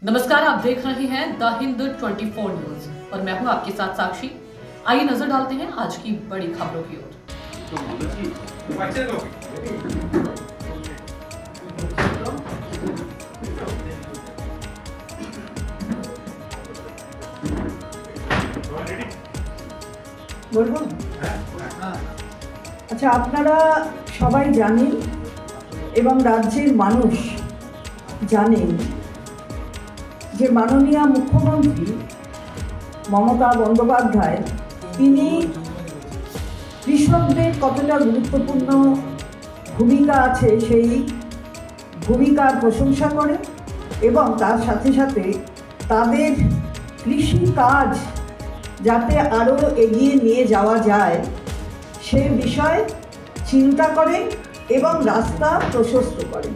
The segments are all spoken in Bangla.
नमस्कार, आप देख रहे हैं द हिंद 24 न्यूज और मैं हूं आपके साथ साक्षी। आइए नजर डालते हैं आज की बड़ी खबरों की ओर। বলবো আচ্ছা, আপনারা সবাই জানেন এবং রাজ্যের মানুষ জানেন যে মাননীয় মুখ্যমন্ত্রী মমতা বন্দ্যোপাধ্যায় তিনি কৃষকদের কতটা গুরুত্বপূর্ণ ভূমিকা আছে সেই ভূমিকার প্রশংসা করেন এবং তার সাথে সাথে তাদের কৃষি কাজ যাতে আরও এগিয়ে নিয়ে যাওয়া যায় সে বিষয়ে চিন্তা করেন এবং রাস্তা প্রশস্ত করেন।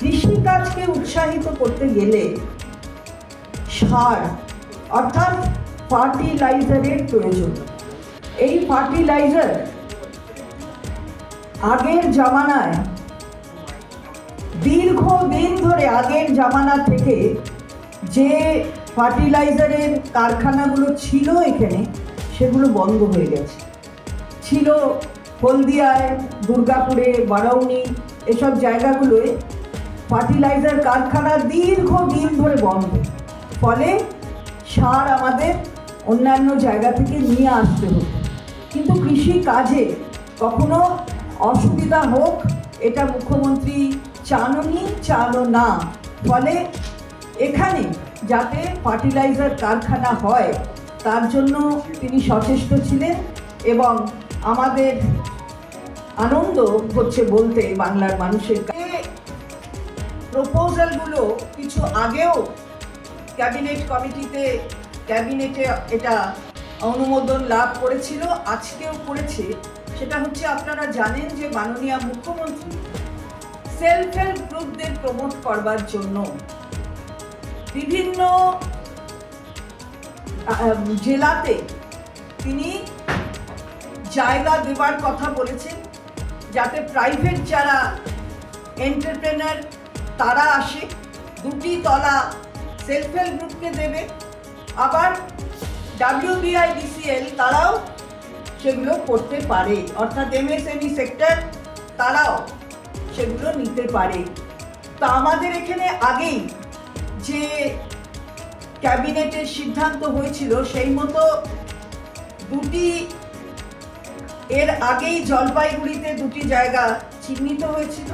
কৃষিকাজকে উৎসাহিত করতে গেলে সার অর্থাৎ ফার্টিলাইজারের প্রয়োজন। এই ফার্টিলাইজার আগের জামানায় দীর্ঘদিন ধরে আগের জামানা থেকে যে ফার্টিলাইজারের কারখানাগুলো ছিল এখানে সেগুলো বন্ধ হয়ে গেছে। ছিল হলদিয়ায়, দুর্গাপুরে, বারাউনি এসব জায়গাগুলোয় ফার্টিলাইজার কারখানা দীর্ঘদিন ধরে বন্ধ, ফলে সার আমাদের অন্যান্য জায়গা থেকে নিয়ে আসতে হতো। কিন্তু কৃষি কাজে কখনো অসুবিধা হোক এটা মুখ্যমন্ত্রী চানো না, ফলে এখানে যাতে ফার্টিলাইজার কারখানা হয় তার জন্য তিনি সচেষ্ট ছিলেন এবং আমাদের আনন্দ হচ্ছে বলতে বাংলার মানুষের প্রপোজালগুলো কিছু আগেও ক্যাবিনেটে এটা অনুমোদন লাভ করেছিল, আজকেও করেছে। সেটা হচ্ছে আপনারা জানেন যে মাননীয় মুখ্যমন্ত্রী সেলফ হেল্প গ্রুপদের প্রমোট করবার জন্য বিভিন্ন জেলাতে তিনি জায়গা দেওয়ার কথা বলেছেন, যাতে প্রাইভেট যারা এন্টারপ্রেনার তারা আসে, 2টি তলা সেলফ হেল্প গ্রুপকে দেবে, আবার WBIDCL তারাও সেগুলো করতে পারে, অর্থাৎ MSME সেক্টর তারাও সেগুলো নিতে পারে। তা আমাদের এখানে আগেই যে ক্যাবিনেটের সিদ্ধান্ত হয়েছিল সেই মতো এর আগেই জলপাইগুড়িতে 2টি জায়গা চিহ্নিত হয়েছিল,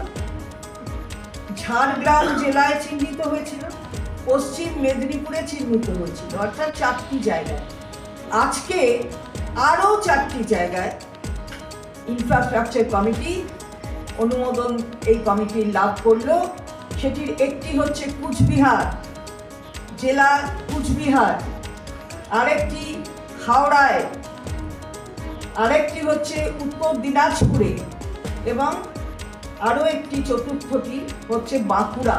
ঝাড়গ্রাম জেলায় চিহ্নিত হয়েছিল, পশ্চিম মেদিনীপুরে চিহ্নিত হয়েছিল, অর্থাৎ 4টি জায়গায়। আজকে আরও 4টি জায়গায় ইনফ্রাস্ট্রাকচার কমিটি অনুমোদন এই কমিটির লাভ করলো। সেটির একটি হচ্ছে কুচবিহার জেলা, কুচবিহার, আরেকটি হাওড়ায়, আরেকটি হচ্ছে উত্তর দিনাজপুরে এবং আরও একটি চতুর্থটি হচ্ছে বাঁকুড়া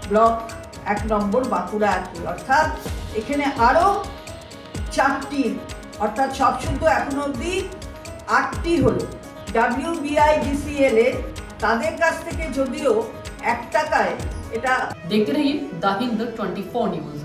ব্লক 1 নম্বর বাঁকুড়া 1, অর্থাৎ এখানে আরও 4টি, অর্থাৎ সব শুদ্ধ এখনো অবধি 8টি হলো। WBIDCL এর তাদের কাছ থেকে যদিও 1 টাকায় এটা। देखते रहिए द हिंद 24 न्यूज।